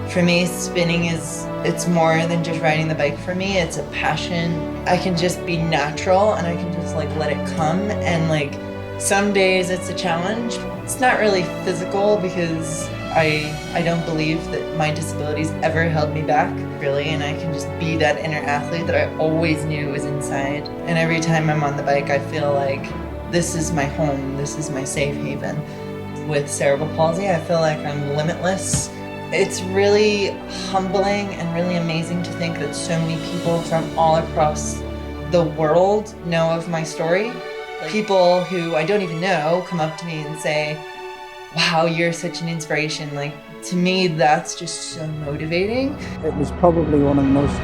For me, spinning it's more than just riding the bike for me. It's a passion. I can just be natural and I can just like let it come, and like some days it's a challenge. It's not really physical because I don't believe that my disabilities ever held me back, really, and I can just be that inner athlete that I always knew was inside. And every time I'm on the bike, I feel like this is my home, this is my safe haven. With cerebral palsy, I feel like I'm limitless. It's really humbling and really amazing to think that so many people from all across the world know of my story. People who I don't even know come up to me and say, wow, you're such an inspiration. Like, to me, that's just so motivating. It was probably one of the most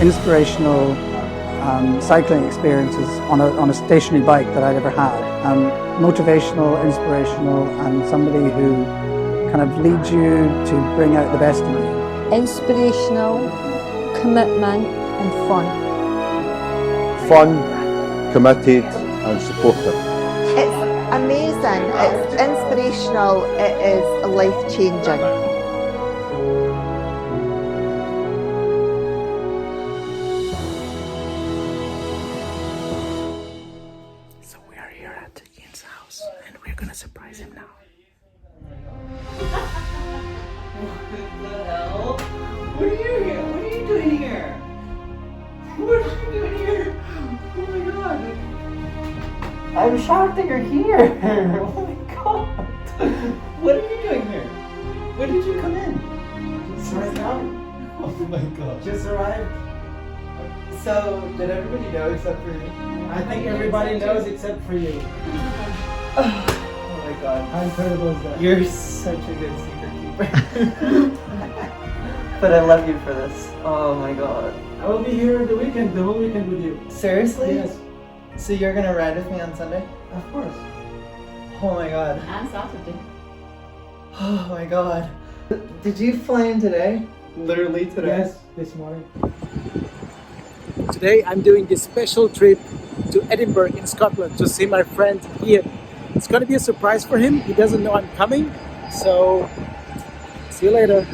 inspirational cycling experiences on a stationary bike that I'd ever had. Motivational, inspirational, and somebody who kind of leads you to bring out the best in you. Inspirational, commitment and fun. Fun, committed and supportive. It's amazing, it's inspirational, it is life-changing. So we are here at Iain's house and we're gonna surprise him now. What the hell? What are you here? What are you doing here? What are you doing here? Oh my god. I'm shocked that you're here. Oh my god. What are you doing here? When did you come in? Just right now. Oh my god. Just arrived. So, did everybody know except for me? I think everybody knows except for you. Oh my god. How incredible is that? You're such a good secret keeper. But I love you for this. Oh my god. I will be here the whole weekend with you. Seriously? Yes, So you're gonna ride with me on Sunday? of course. Oh my god. And Saturday. Oh my god. Did you fly in today? Literally today? Yes, this morning. Today I'm doing this special trip to Edinburgh in Scotland to see my friend Iain. It's gonna be a surprise for him. He doesn't know I'm coming, so see you later.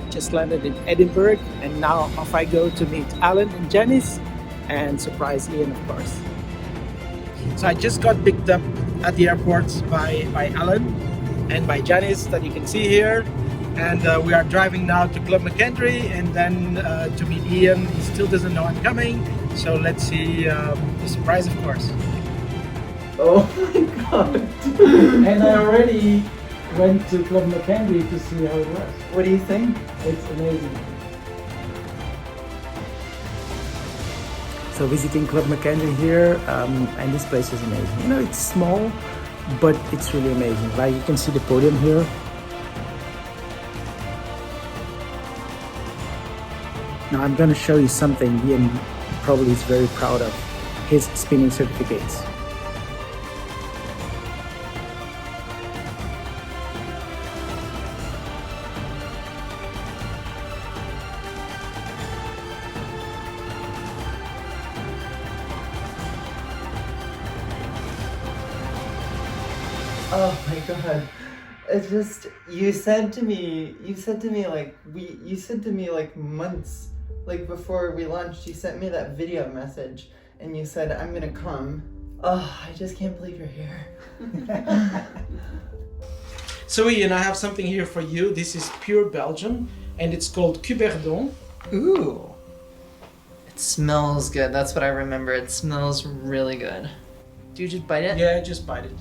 Just landed in Edinburgh and now off I go to meet Alan and Janis and surprise Iain, of course. So I just got picked up at the airport by Alan and by Janis that you can see here, and we are driving now to Club McKendry and then to meet Iain. He still doesn't know I'm coming, so let's see the surprise, of course. Oh my god. And I already went to Club McKendry to see how it was. What do you think? It's amazing. So visiting Club McKendry here, and this place is amazing. You know, it's small, but it's really amazing. Like, you can see the podium here. Now I'm gonna show you something Iain probably is very proud of, his spinning certificates. Oh my god. It's just, you said to me like months, like before we launched, you sent me that video message and you said, I'm gonna come. Oh, I just can't believe you're here. So Iain, I have something here for you. This is pure Belgian and it's called Cuberdon. Ooh. It smells good. That's what I remember. It smells really good. Do you just bite it? Yeah, just bite it.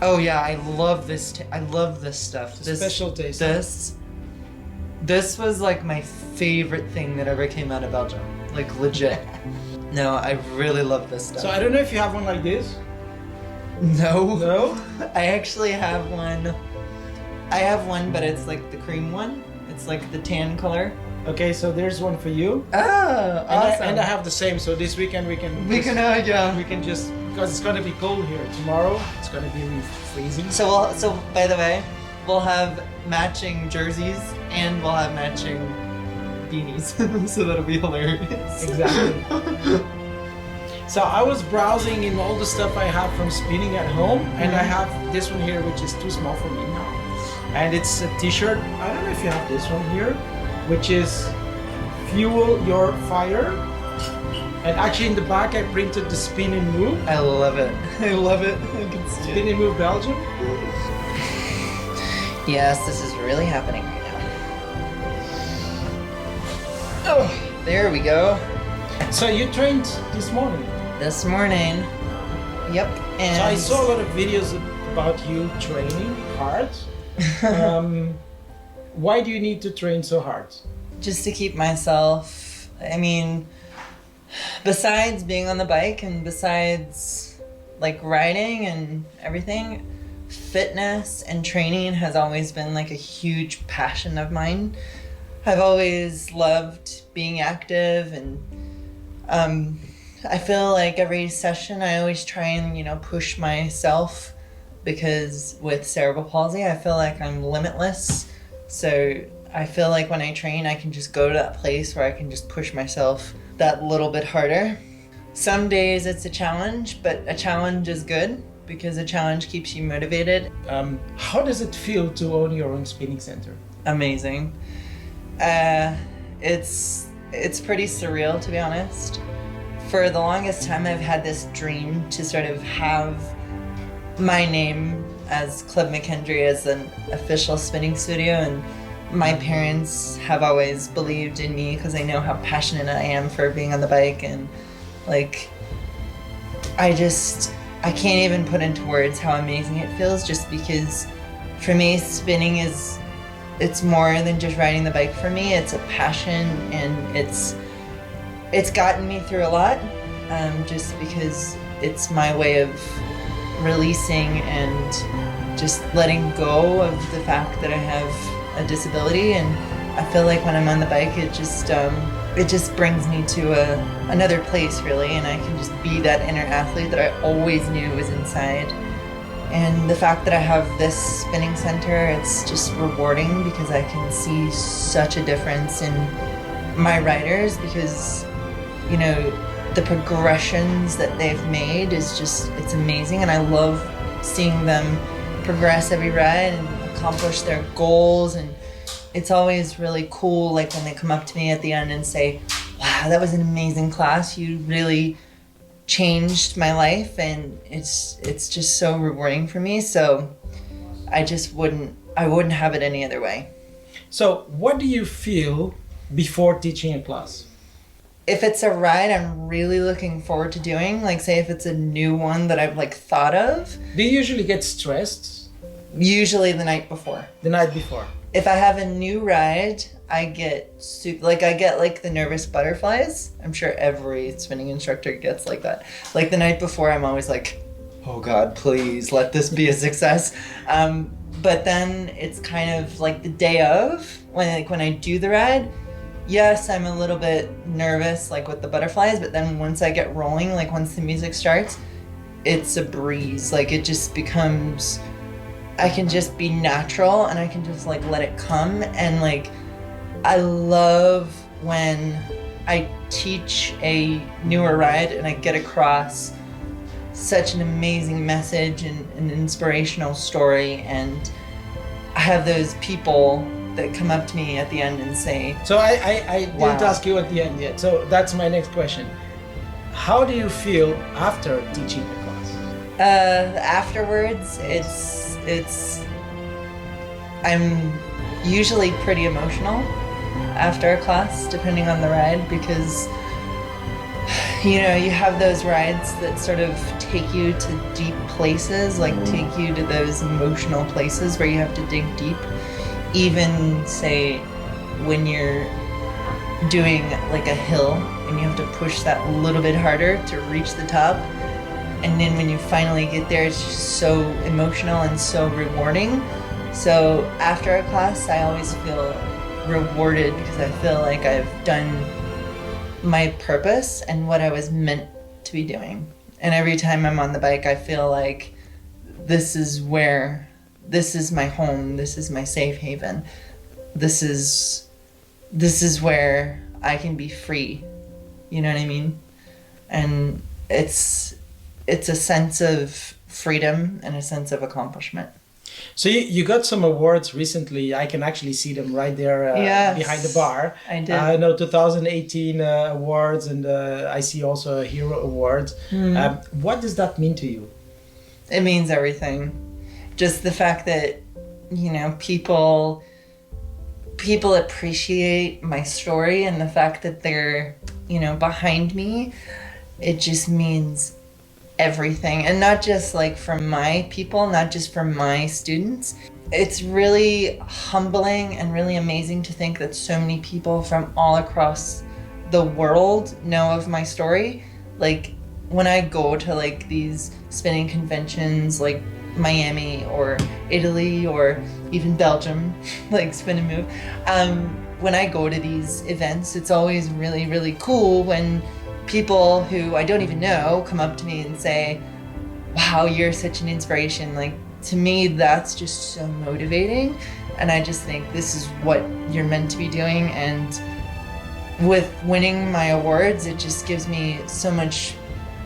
Oh yeah, I love this. I love this stuff. It's a special taste. This was like my favorite thing that ever came out of Belgium. Like legit. No, I really love this stuff. So I don't know if you have one like this. No. No? I actually have one. I have one, but it's like the cream one. It's like the tan color. Okay, so there's one for you. Oh, awesome. And I have the same. So this weekend we can just because it's gonna be cold here. Tomorrow it's gonna be freezing. So by the way, we'll have matching jerseys and we'll have matching beanies. So that'll be hilarious. Exactly. So I was browsing in all the stuff I have from spinning at home, and I have this one here, which is too small for me now. And it's a t-shirt. I don't know if you have this one here, which is Fuel Your Fire. And actually in the back I printed the Spin and Move. I love it. I love it. I can see Spin and Move Belgium. Yes, this is really happening right now. Oh, there we go. So you trained this morning. This morning. Yep. And So I saw a lot of videos about you training hard. Why do you need to train so hard? just to keep myself, I mean, besides being on the bike and besides like riding and everything, fitness and training has always been like a huge passion of mine. I've always loved being active, and I feel like every session I always try and, you know, push myself, because with cerebral palsy, I feel like I'm limitless. So I feel like when I train, I can just go to that place where I can just push myself that little bit harder. Some days it's a challenge, but a challenge is good because a challenge keeps you motivated. How does it feel to own your own spinning center? Amazing. It's pretty surreal, to be honest. For the longest time, I've had this dream to sort of have my name as Club McKendry as an official spinning studio, and my parents have always believed in me because they know how passionate I am for being on the bike, and like I can't even put into words how amazing it feels, just because for me spinning it's more than just riding the bike. For me, it's a passion, and it's gotten me through a lot, just because it's my way of releasing and just letting go of the fact that I have a disability. And I feel like when I'm on the bike, it just brings me to another place, really, and I can just be that inner athlete that I always knew was inside. And the fact that I have this spinning center, it's just rewarding because I can see such a difference in my riders, because, you know, the progressions that they've made is just, it's amazing. And I love seeing them progress every ride and accomplish their goals. And it's always really cool, like when they come up to me at the end and say, wow, that was an amazing class. You really changed my life, and it's just so rewarding for me. So I wouldn't have it any other way. So what do you feel before teaching a class? If it's a ride I'm really looking forward to doing, like say if it's a new one that I've like thought of. Do you usually get stressed? Usually the night before. The night before. If I have a new ride, I get like the nervous butterflies. I'm sure every spinning instructor gets like that. Like the night before, I'm always like, oh God, please let this be a success. But then it's kind of like the day of, when I do the ride, yes, I'm a little bit nervous, like with the butterflies, but then once I get rolling, like once the music starts, it's a breeze. Like it just becomes, I can just be natural and I can just like let it come. And like, I love when I teach a newer ride and I get across such an amazing message and an inspirational story, and I have those people that come up to me at the end and say... So I wow. didn't ask you at the end yet, so that's my next question. How do you feel after teaching the class? Afterwards, I'm usually pretty emotional after a class, depending on the ride, because, you know, you have those rides that sort of take you to deep places, like take you to those emotional places where you have to dig deep. Even, say, when you're doing like a hill and you have to push that a little bit harder to reach the top. And then when you finally get there, it's just so emotional and so rewarding. So after a class, I always feel rewarded because I feel like I've done my purpose and what I was meant to be doing. And every time I'm on the bike, I feel like this is my home, this is my safe haven. This is where I can be free. You know what I mean? And it's a sense of freedom and a sense of accomplishment. So you got some awards recently. I can actually see them right there Yes, behind the bar. I did. I know 2018 awards, and I see also a Hero Award. What does that mean to you? It means everything. Just the fact that, you know, people appreciate my story and the fact that they're, you know, behind me, it just means everything. And not just like from my people, not just from my students. It's really humbling and really amazing to think that so many people from all across the world know of my story. Like when I go to like these spinning conventions like Miami or Italy or even Belgium, like Spin and Move, when I go to these events, it's always really, really cool when people who I don't even know come up to me and say, wow, you're such an inspiration. Like, to me, that's just so motivating. And I just think this is what you're meant to be doing. And with winning my awards, it just gives me so much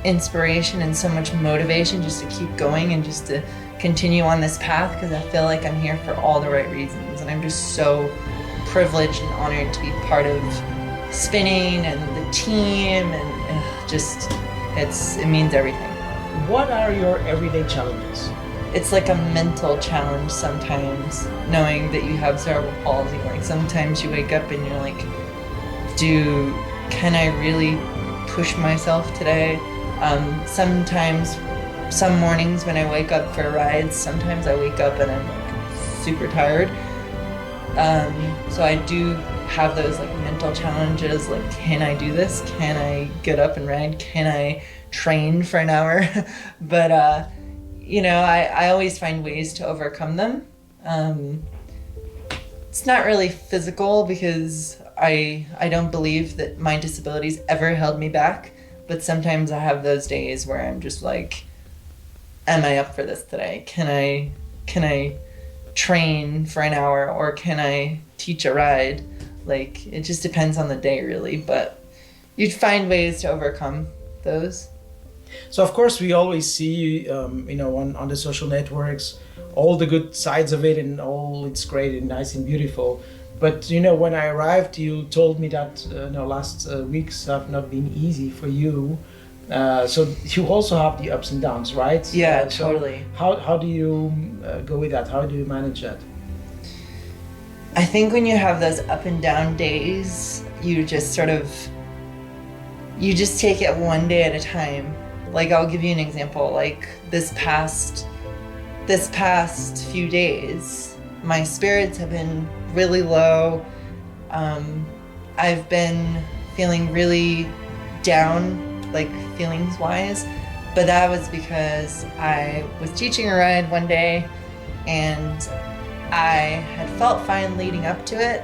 inspiration and so much motivation just to keep going and just to continue on this path, because I feel like I'm here for all the right reasons. And I'm just so privileged and honored to be part of spinning and the team, and just it means everything. What are your everyday challenges? It's like a mental challenge sometimes, knowing that you have cerebral palsy. Like sometimes you wake up and you're like, can I really push myself today? Sometimes, some mornings when I wake up for rides, sometimes I wake up and I'm like super tired. So I do have those like mental challenges, like, can I do this? Can I get up and ride? Can I train for an hour? But you know, I always find ways to overcome them. It's not really physical because I don't believe that my disabilities ever held me back, but sometimes I have those days where I'm just like, am I up for this today? Can I train for an hour, or can I teach a ride? Like, it just depends on the day really, but you'd find ways to overcome those. So of course we always see, you know, on the social networks, all the good sides of it, and all it's great and nice and beautiful. But you know, when I arrived, you told me that last weeks have not been easy for you. So you also have the ups and downs, right? Yeah, So totally. how do you go with that? How do you manage that? I think when you have those up and down days, you just take it one day at a time. Like, I'll give you an example. Like this past few days, my spirits have been really low. I've been feeling really down, like feelings wise, but that was because I was teaching a ride one day and I had felt fine leading up to it,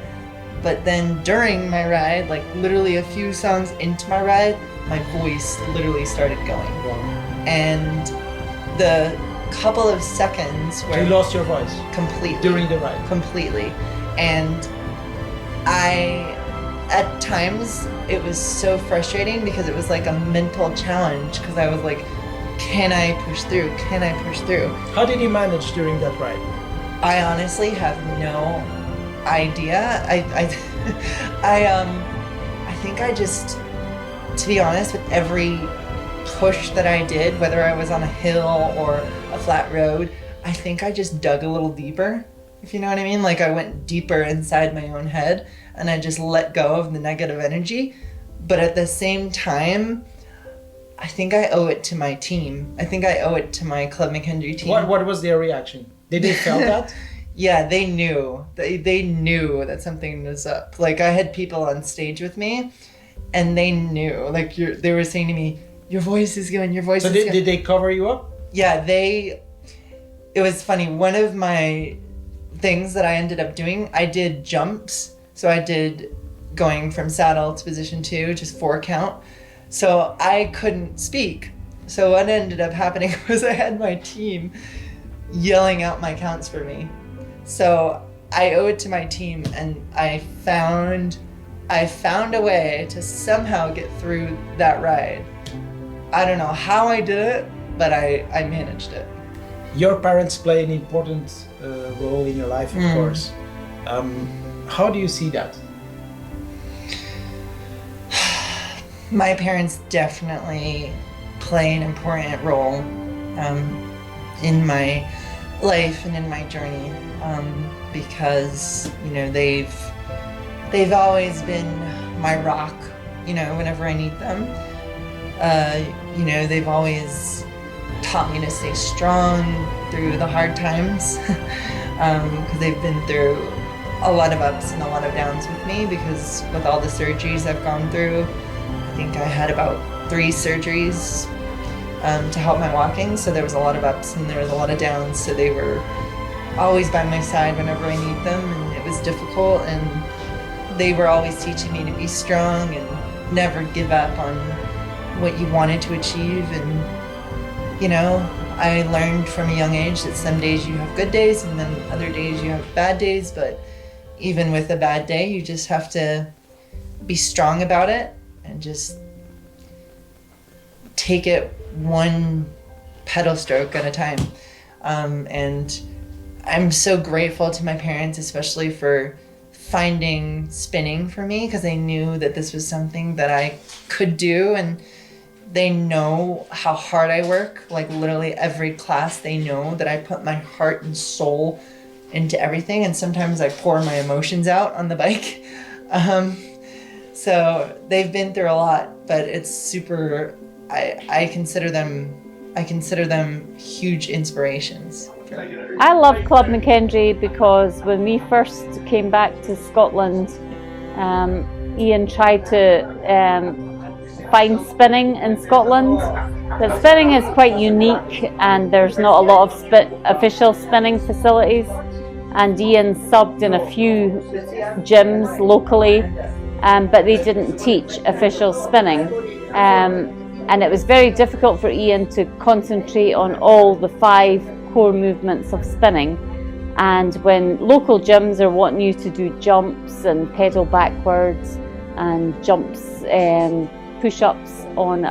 but then during my ride, like literally a few songs into my ride, my voice literally started going. And the couple of seconds where You lost your voice completely during the ride. completely. And at times it was so frustrating because it was like a mental challenge, because I was like, can I push through? Can I push through? How did you manage during that ride? I honestly have no idea. I think I just, to be honest, with every push that I did, whether I was on a hill or a flat road, I think I just dug a little deeper, if you know what I mean. Like, I went deeper inside my own head and I just let go of the negative energy. But at the same time, I think I owe it to my team. I think I owe it to my Club McKendry team. What was their reaction? Did they feel that? Yeah, they knew. They knew that something was up. Like, I had people on stage with me, and they knew. Like, they were saying to me, your voice is going, your voice So is going. did they cover you up? Yeah, it was funny. One of my things that I ended up doing, I did jumps. So I did going from saddle to position 2, just 4 count. So I couldn't speak. So what ended up happening was I had my team yelling out my counts for me. So I owe it to my team, and I found a way to somehow get through that ride. I don't know how I did it, but I managed it. Your parents play an important role in your life, of course. How do you see that? My parents definitely play an important role in my life and in my journey, because they've always been my rock, whenever I need them. They've always taught me to stay strong through the hard times, because they've been through a lot of ups and a lot of downs with me, because with all the surgeries I've gone through, I think I had about 3 surgeries to help my walking, so there was a lot of ups and there was a lot of downs, so they were always by my side whenever I need them, and it was difficult, and they were always teaching me to be strong and never give up on what you wanted to achieve. And I learned from a young age that some days you have good days and then other days you have bad days, but even with a bad day, you just have to be strong about it and just take it one pedal stroke at a time. And I'm so grateful to my parents, especially for finding spinning for me, because they knew that this was something that I could do, and they know how hard I work. Like literally every class, they know that I put my heart and soul into everything, and sometimes I pour my emotions out on the bike. So they've been through a lot, but it's super, I consider them huge inspirations. I love Club McKendry because when we first came back to Scotland, Iain tried to find spinning in Scotland. But spinning is quite unique, and there's not a lot of official spinning facilities. And Iain subbed in a few gyms locally, but they didn't teach official spinning. And it was very difficult for Iain to concentrate on all the 5 core movements of spinning. And when local gyms are wanting you to do jumps and pedal backwards and jumps and push-ups on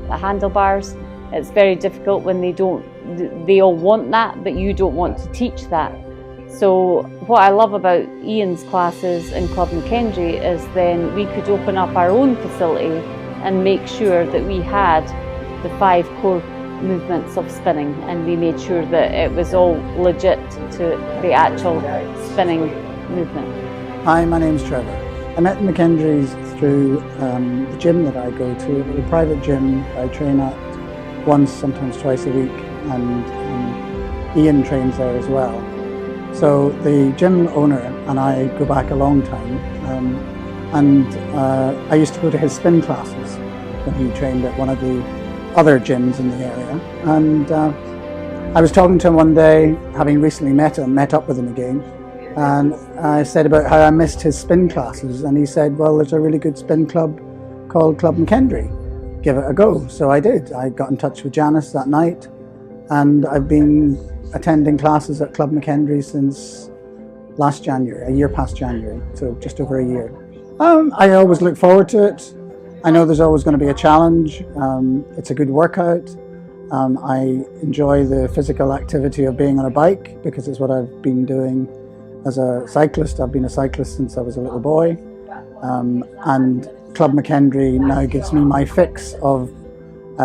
handlebars, it's very difficult when they all want that, but you don't want to teach that. So what I love about Iain's classes in Club McKendry is then we could open up our own facility and make sure that we had the 5 core movements of spinning, and we made sure that it was all legit to the actual spinning movement. Hi, my name's Trevor. I met the McKendrys through the gym that I go to, a private gym I train at once, sometimes twice a week, and Iain trains there as well. So the gym owner and I go back a long time, and I used to go to his spin classes when he trained at one of the other gyms in the area. And I was talking to him one day, having recently met up with him again, and I said about how I missed his spin classes, and he said, well, there's a really good spin club called Club McKendry. Give it a go. So I did. I got in touch with Janis that night, and I've been attending classes at Club McKendry since last January, a year past January, so just over a year. I always look forward to it. I know there's always going to be a challenge. It's a good workout. I enjoy the physical activity of being on a bike because it's what I've been doing as a cyclist. I've been a cyclist since I was a little boy. And Club McKendry now gives me my fix of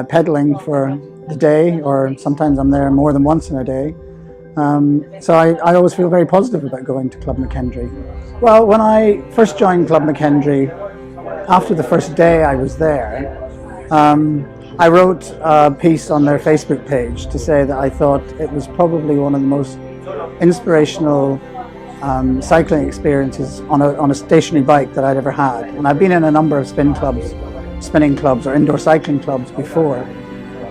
pedalling for the day, or sometimes I'm there more than once in a day. So I always feel very positive about going to Club McKendry. Well, when I first joined Club McKendry, after the first day I was there, I wrote a piece on their Facebook page to say that I thought it was probably one of the most inspirational cycling experiences on a stationary bike that I'd ever had. And I've been in a number of spinning clubs or indoor cycling clubs before,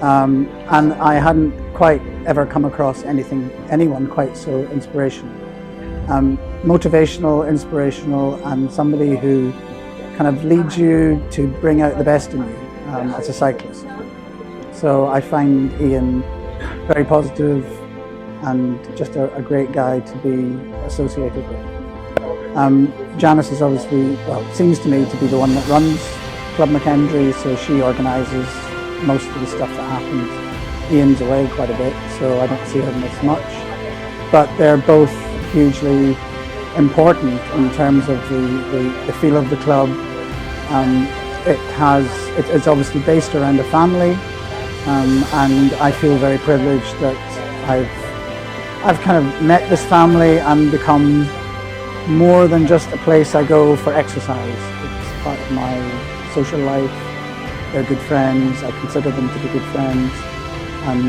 and I hadn't quite ever come across anyone quite so inspirational. motivational, inspirational, and somebody who kind of leads you to bring out the best in you as a cyclist. So I find Iain very positive and just a great guy to be associated with. Janis is obviously, well, seems to me to be the one that runs Club McKendry, so she organises most of the stuff that happens. Iain's away quite a bit, so I don't see him as much. But they're both hugely important in terms of the feel of the club. It's obviously based around a family, and I feel very privileged that I've kind of met this family and become more than just a place I go for exercise. It's part of my social life. They're good friends. I consider them to be good friends, and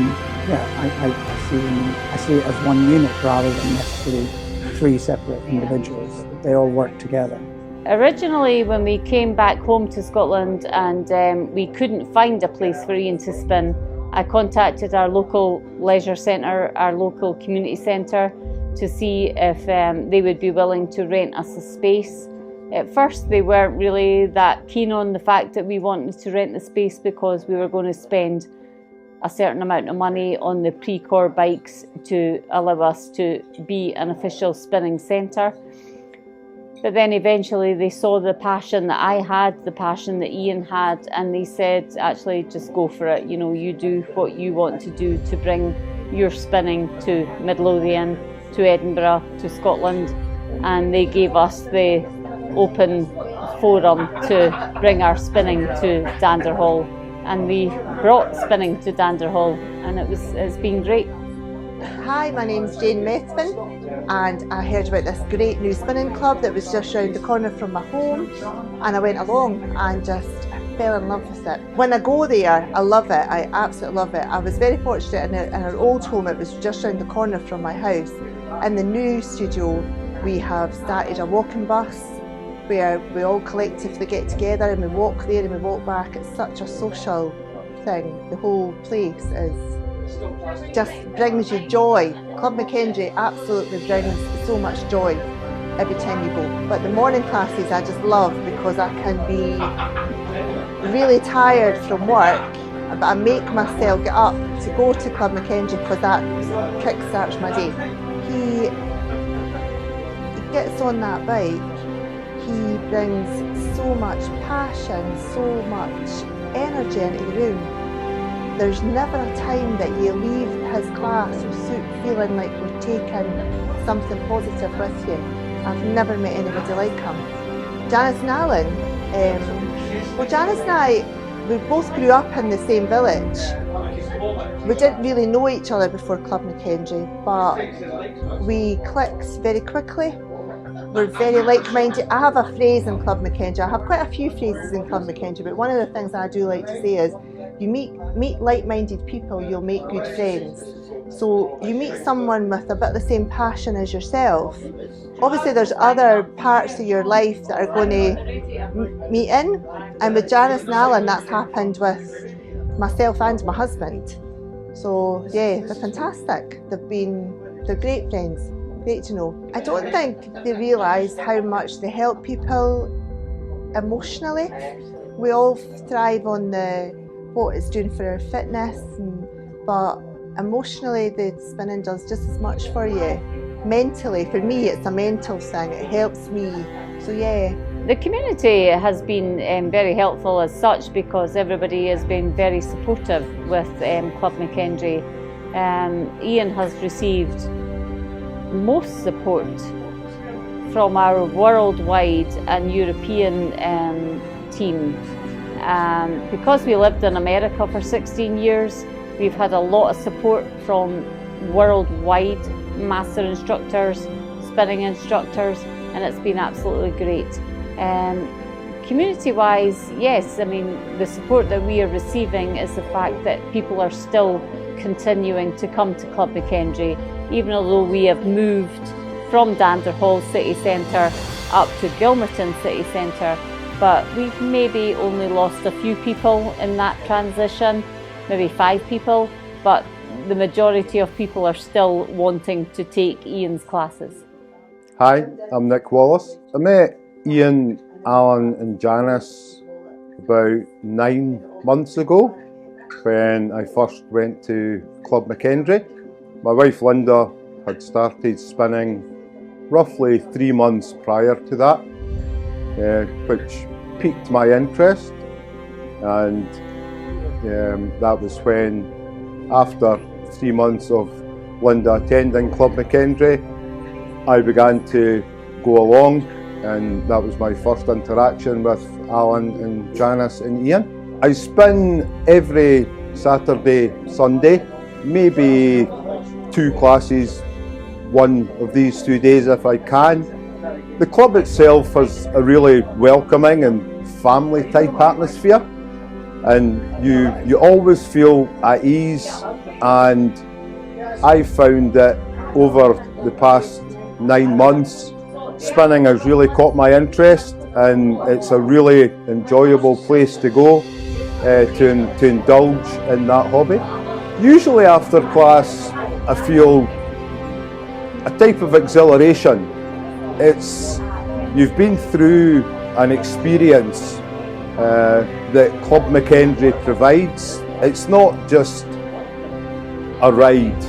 yeah, I see it as one unit rather than necessarily three separate individuals. They all work together. Originally, when we came back home to Scotland and we couldn't find a place for Iain to spin, I contacted our local leisure centre, our local community centre, to see if they would be willing to rent us a space. At first they weren't really that keen on the fact that we wanted to rent the space because we were going to spend a certain amount of money on the pre-core bikes to allow us to be an official spinning centre. But then eventually they saw the passion that I had, the passion that Iain had, and they said, actually, just go for it. You know, you do what you want to do to bring your spinning to Midlothian, to Edinburgh, to Scotland. And they gave us the open forum to bring our spinning to Danderhall. And we brought spinning to Danderhall, and it's been great. Hi, my name's Jane Methven, and I heard about this great new spinning club that was just round the corner from my home, and I went along and just fell in love with it. When I go there, I love it. I absolutely love it. I was very fortunate in our old home. It was just round the corner from my house. In the new studio, we have started a walking bus where we all collectively get together and we walk there and we walk back. It's such a social thing. The whole place just brings you joy. Club McKendry absolutely brings so much joy every time you go. But the morning classes I just love because I can be really tired from work, but I make myself get up to go to Club McKendry because that kick-starts my day. He gets on that bike, he brings so much passion, so much energy into the room. There's never a time that you leave his class feeling like you're taking something positive with you. I've never met anybody like him. Janis and Alan, well, Janis and I, we both grew up in the same village. We didn't really know each other before Club McKendry, but we clicked very quickly. We're very like-minded. I have a phrase in Club McKendry. I have quite a few phrases in Club McKendry, but one of the things I do like to say is, you meet like-minded people, you'll make good friends. So you meet someone with a bit of the same passion as yourself. Obviously there's other parts of your life that are going to meet in, and with Janis and Alan that's happened with myself and my husband. So yeah, they're fantastic. They're great friends. Great to know. I don't think they realise how much they help people emotionally. We all thrive on what it's doing for our fitness, but emotionally the spinning does just as much for you. Mentally, for me it's a mental thing, it helps me, so yeah. The community has been very helpful as such because everybody has been very supportive with Club McKendry. Iain has received most support from our worldwide and European team. Because we lived in America for 16 years, we've had a lot of support from worldwide master instructors, spinning instructors, and it's been absolutely great. Community-wise, yes, I mean, the support that we are receiving is the fact that people are still continuing to come to Club McKendry, even although we have moved from Danderhall City Centre up to Gilmerton City Centre. But we've maybe only lost a few people in that transition, maybe 5 people, but the majority of people are still wanting to take Iain's classes. Hi, I'm Nick Wallace. I met Iain, Alan and Janis about 9 months ago when I first went to Club McKendry. My wife Linda had started spinning roughly 3 months prior to that, which piqued my interest, and that was when, after 3 months of Linda attending Club McKendry, I began to go along, and that was my first interaction with Alan and Janis and Iain. I spin every Saturday, Sunday, maybe 2 classes one of these 2 days if I can. The club itself has a really welcoming and family type atmosphere, and you always feel at ease, and I found that over the past 9 months, spinning has really caught my interest, and it's a really enjoyable place to go to indulge in that hobby. Usually after class I feel a type of exhilaration. You've been through an experience that Club McKendry provides. It's not just a ride,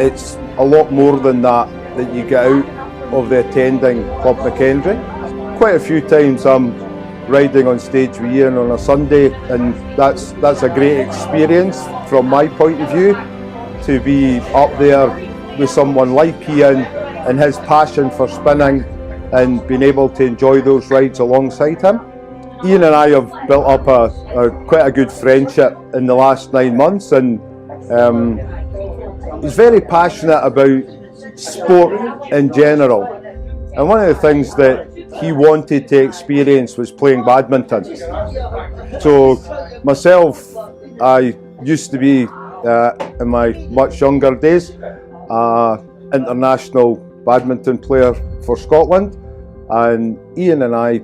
it's a lot more than that you get out of the attending Club McKendry. Quite a few times I'm riding on stage with Iain on a Sunday, and that's a great experience from my point of view, to be up there with someone like Iain and his passion for spinning and being able to enjoy those rides alongside him. Iain and I have built up quite a good friendship in the last 9 months, and he's very passionate about sport in general. And one of the things that he wanted to experience was playing badminton. So myself, I used to be, in my much younger days, international badminton player for Scotland, and Iain and I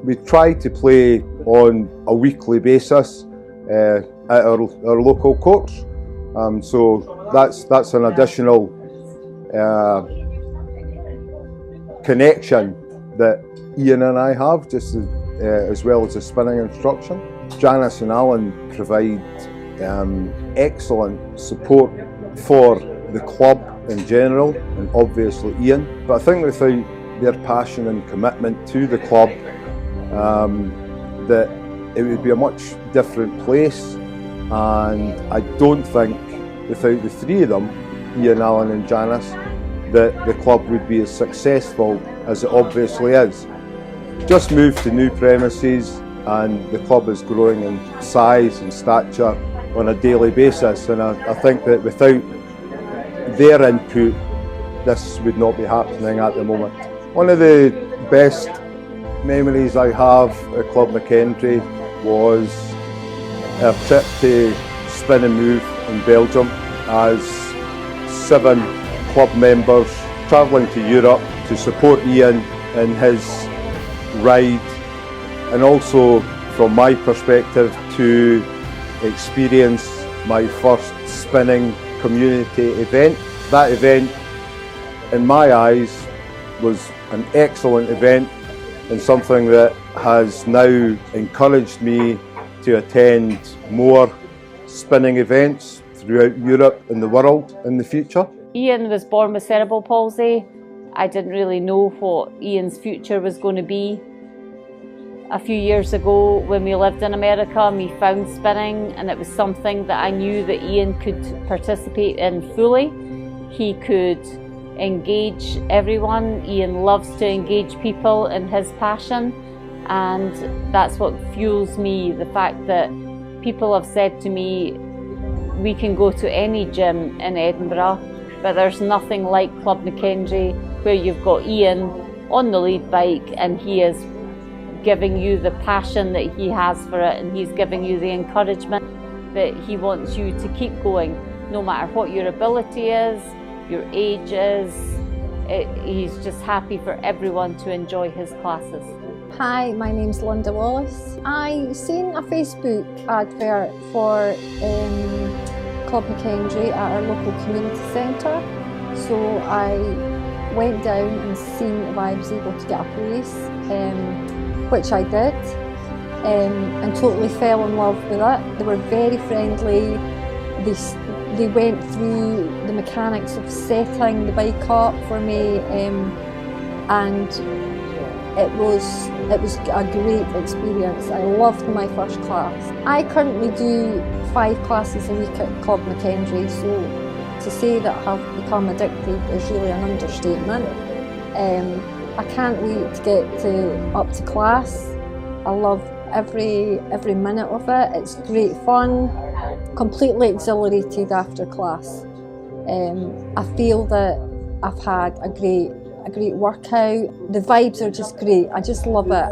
we try to play on a weekly basis at our local courts. So that's an additional connection that Iain and I have, just as well as the spinning instruction. Janis and Alan provide excellent support for the club in general, and obviously Iain. But I think without their passion and commitment to the club, that it would be a much different place, and I don't think without the 3 of them, Iain, Alan and Janis, that the club would be as successful as it obviously is. Just moved to new premises, and the club is growing in size and stature on a daily basis, and I think that without their input, this would not be happening at the moment. One of the best memories I have at Club McKendry was our trip to Spin and Move in Belgium as 7 club members travelling to Europe to support Iain in his ride, and also from my perspective to experience my first spinning community event. That event, in my eyes, was an excellent event, and something that has now encouraged me to attend more spinning events throughout Europe and the world in the future. Iain was born with cerebral palsy. I didn't really know what Iain's future was going to be. A few years ago, when we lived in America, we found spinning, and it was something that I knew that Iain could participate in fully. He could engage everyone. Iain loves to engage people in his passion, and that's what fuels me. The fact that people have said to me, we can go to any gym in Edinburgh, but there's nothing like Club McKendry, where you've got Iain on the lead bike, and he is giving you the passion that he has for it, and he's giving you the encouragement that he wants you to keep going, no matter what your ability is, your age is. He's just happy for everyone to enjoy his classes. Hi, my name's Linda Wallace. I seen a Facebook advert for Club McKendry at our local community centre, so I went down and seen if I was able to get a place, which I did, and totally fell in love with it. They were very friendly. They went through the mechanics of setting the bike up for me, and it was a great experience. I loved my first class. I currently do 5 classes a week at Club McKendry, so to say that I've become addicted is really an understatement. I can't wait to get up to class. I love every minute of it. It's great fun, completely exhilarated after class. I feel that I've had a great workout. The vibes are just great. I just love it.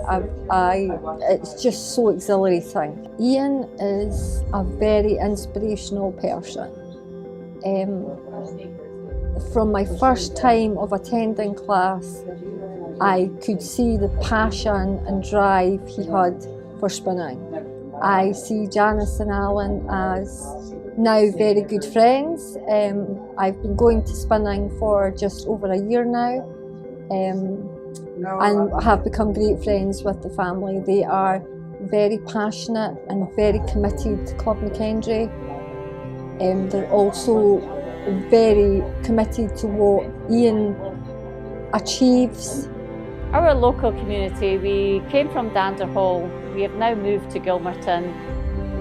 It's just so exhilarating. Iain is a very inspirational person. From my first time of attending class, I could see the passion and drive he had for spinning. I see Janis and Alan as now very good friends. I've been going to spinning for just over a year now, and have become great friends with the family. They are very passionate and very committed to Club McKendry. They're also very committed to what Iain achieves. Our local community, we came from Danderhall. We have now moved to Gilmerton.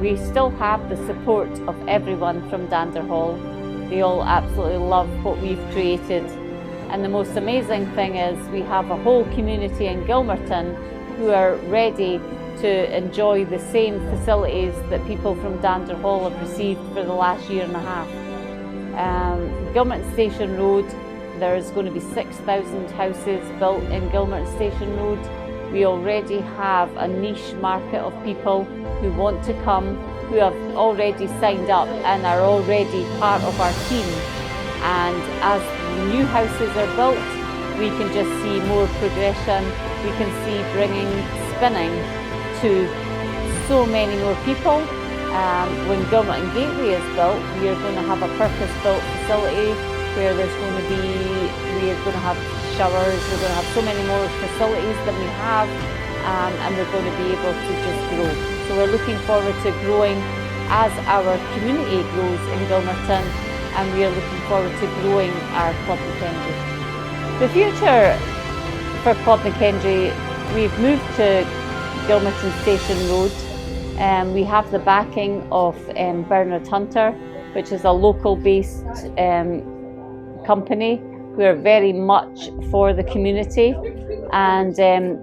We still have the support of everyone from Danderhall. They all absolutely love what we've created. And the most amazing thing is we have a whole community in Gilmerton who are ready to enjoy the same facilities that people from Danderhall have received for the last year and a half. Gilmerton Station Road, there's going to be 6,000 houses built in Gilmerton Station Road. We already have a niche market of people who want to come, who have already signed up and are already part of our team. And as new houses are built, we can just see more progression. We can see bringing spinning to so many more people. When Gilmerton Gateway is built, we are going to have a purpose-built facility where we are going to have showers, we're going to have so many more facilities than we have, and we're going to be able to just grow. So we're looking forward to growing as our community grows in Gilmerton, and we are looking forward to growing our Club McKendry. The future for Club McKendry, we've moved to Gilmerton Station Road. We have the backing of Bernard Hunter, which is a local-based company who are very much for the community, and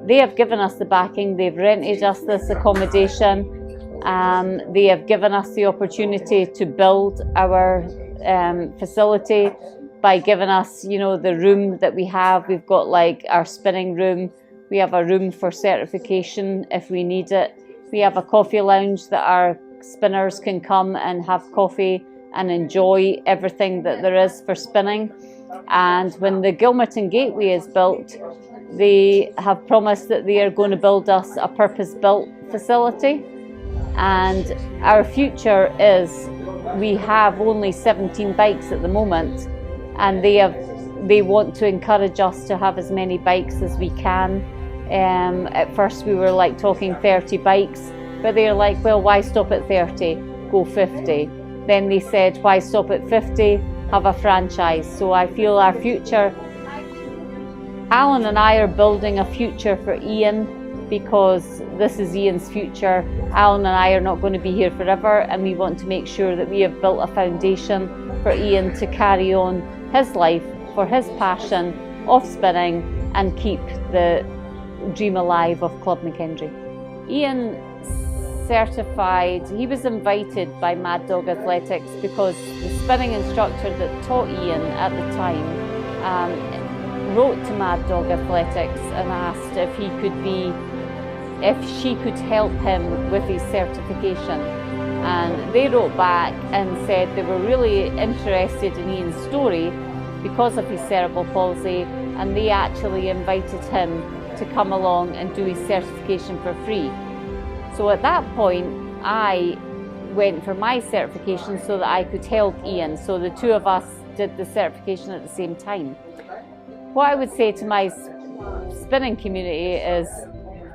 they have given us the backing. They've rented us this accommodation. They have given us the opportunity to build our facility by giving us, the room that we have. We've got like our spinning room. We have a room for certification if we need it. We have a coffee lounge that our spinners can come and have coffee and enjoy everything that there is for spinning. And when the Gilmerton Gateway is built, they have promised that they are going to build us a purpose-built facility. And our future is, we have only 17 bikes at the moment, and they want to encourage us to have as many bikes as we can. At first we were like talking 30 bikes, but they're like, well, why stop at 30? Go 50. Then they said, why stop at 50? Have a franchise. So I feel our future, Alan and I are building a future for Iain, because this is Iain's future. Alan and I are not going to be here forever, and we want to make sure that we have built a foundation for Iain to carry on his life for his passion of spinning and keep the dream alive of Club McKendry. Iain certified, he was invited by Mad Dog Athletics because the spinning instructor that taught Iain at the time wrote to Mad Dog Athletics and asked if she could help him with his certification. And they wrote back and said they were really interested in Iain's story because of his cerebral palsy, and they actually invited him to come along and do his certification for free. So at that point, I went for my certification so that I could help Iain. So the two of us did the certification at the same time. What I would say to my spinning community is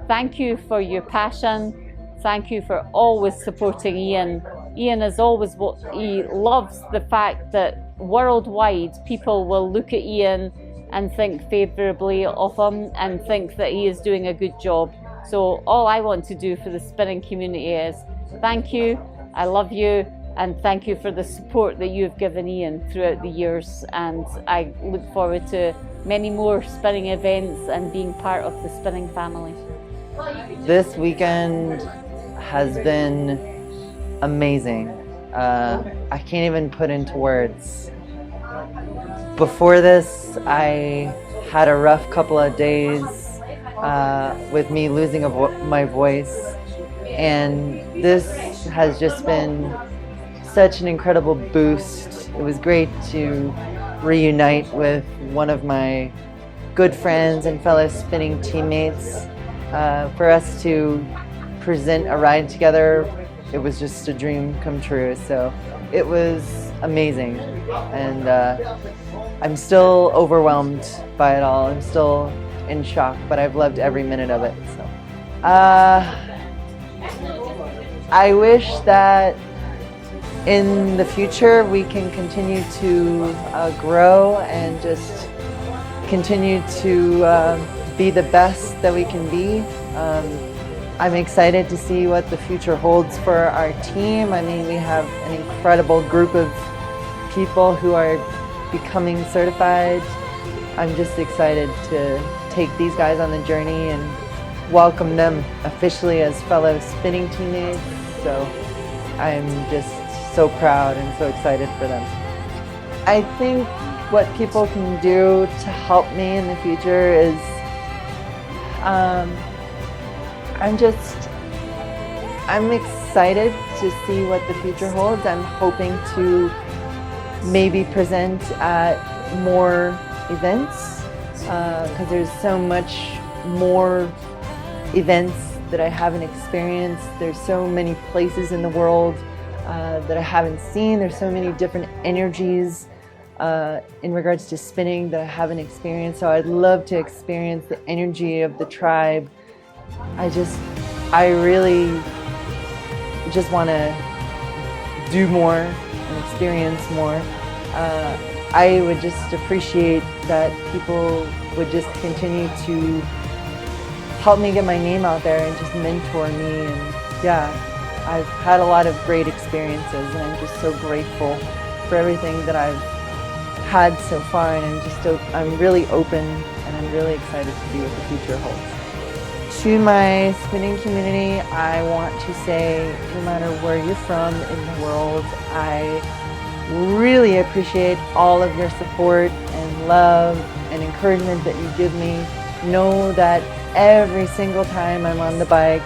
thank you for your passion. Thank you for always supporting Iain. Iain is always he loves the fact that worldwide people will look at Iain and think favourably of him and think that he is doing a good job. So all I want to do for the spinning community is thank you, I love you, and thank you for the support that you've given Iain throughout the years. And I look forward to many more spinning events and being part of the spinning family. This weekend has been amazing. I can't even put into words. Before this, I had a rough couple of days with me losing my voice, and this has just been such an incredible boost. It was great to reunite with one of my good friends and fellow spinning teammates. For us to present a ride together, it was just a dream come true. So it was amazing, and I'm still overwhelmed by it all. I'm still in shock, but I've loved every minute of it. So I wish that in the future we can continue to grow and just continue to be the best that we can be. I'm excited to see what the future holds for our team. I mean, we have an incredible group of people who are becoming certified. I'm just excited to take these guys on the journey and welcome them officially as fellow spinning teammates. So I'm just so proud and so excited for them. I think what people can do to help me in the future is I'm excited to see what the future holds. I'm hoping to maybe present at more events because there's so much more events that I haven't experienced. There's so many places in the world that I haven't seen. There's so many different energies in regards to spinning that I haven't experienced. So I'd love to experience the energy of the tribe. I really just want to do more and experience more. I would just appreciate that people would just continue to help me get my name out there and just mentor me. And yeah, I've had a lot of great experiences, and I'm just so grateful for everything that I've had so far, and I'm really open, and I'm really excited to see what the future holds. To my spinning community, I want to say, no matter where you're from in the world, I really appreciate all of your support and love and encouragement that you give me. Know that every single time I'm on the bike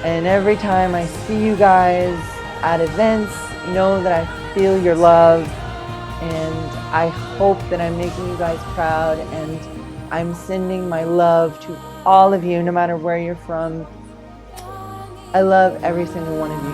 and every time I see you guys at events, know that I feel your love, and I hope that I'm making you guys proud, and I'm sending my love to all of you, no matter where you're from. I love every single one of you.